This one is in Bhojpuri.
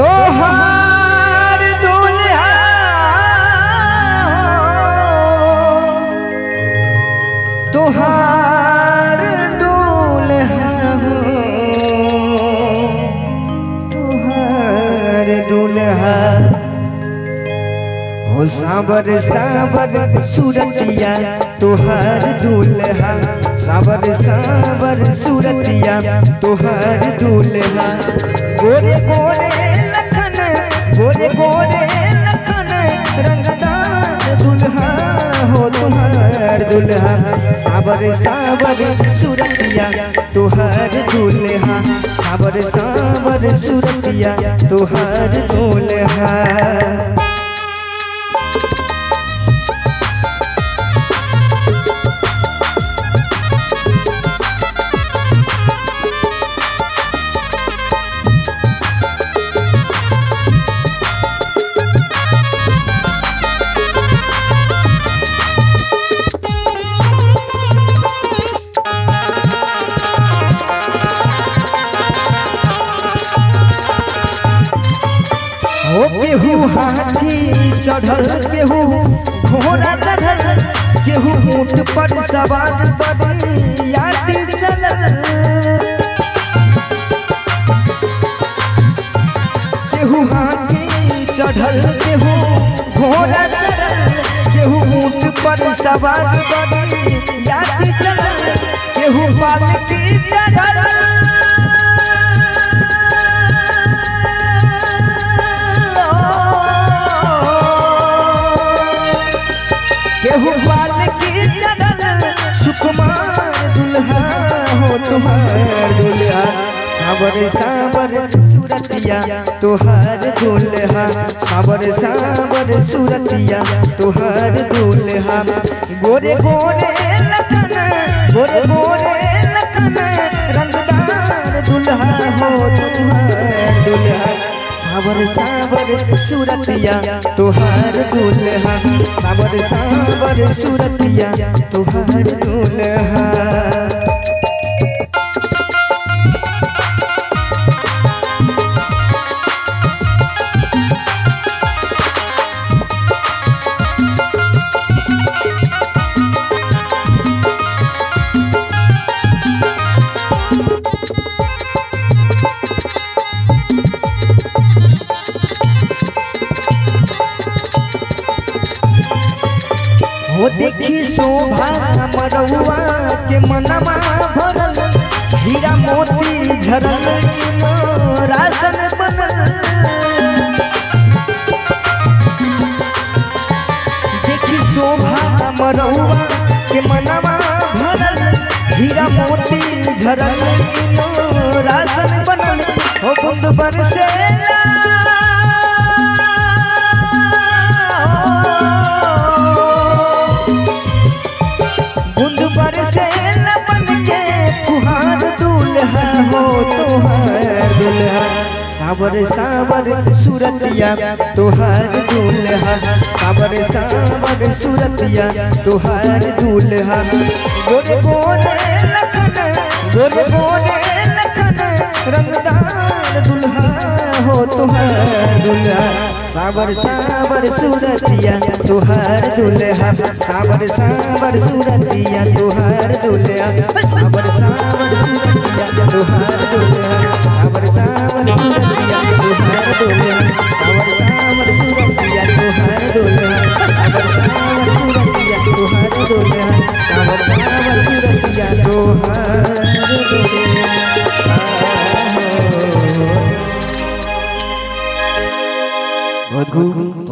तोहार दुल्हा तोहार दुल्हा तोहार दुल्हा हो सावर सावर सूरतिया तोहार दुल्हा सावर सावर सूरतिया तोहार दुल्हा गोरे गोरे लखन गोरे गोरे लखन रंगदार दुल्हा हो तोहार दुल्हा सावर सावर सूरतिया तोहार दुल्हा सावर सावर सूरतिया तोहार दुल्हा। केहू हाथी चढ़ल केहू घोड़ा चढ़ल केहू ऊंट पर सवार बरियाती चलल केहू हाथी चढ़ल केहू घोड़ा चढ़ल केहू ऊंट पर सवार बरियाती चलल केहू पालकी चढ़ल केहू पालकी चढ़ल सुकुमार दुल्हा हो तोहार दुल्हा सावर सावर सूरतिया तोहार दुल्हा सावर सावर सूरतिया तोहार दुल्हा गोरे गोरे लखन गोरे गोरे लखन रंगदार दुल्हा हो तोहार दुल्हा सावर सावर सूरतिया तोहार दुल्हा सावर सावर सूरतिया तोहार दुल्हा। हो देखी शोभा मरौआ के मनमा भरल हीरा मोती झरल रासन बनल देखी शोभा मरौआ के मनमा भरल हीरा मोती झरल रासन बनल हो बुंद बरसे हो तोहार दुल्हा सावर सावर सूरतिया तोहार दुल्हा सावर सावर सूरतिया तोहार दुल्हा गोरे गोरे लखन गोरे गोरे लखन रंगदार दुल्हा हो तोहार दुल्हा सावर सावर सूरतिया तोहार दुल्हा सावर सावर सूरतिया तोहार दुल्हा सावर सावर सूरतिया तोहार दुल्हा सावर सावर सूरतिया तोहार दुल्हा सावर सावर सूरतिया तोहार दुल्हा सावर सावर सूरतिया तोहार दुल्हा सावर सावर सूरतिया तोहार दुल्हा। बहुत खूब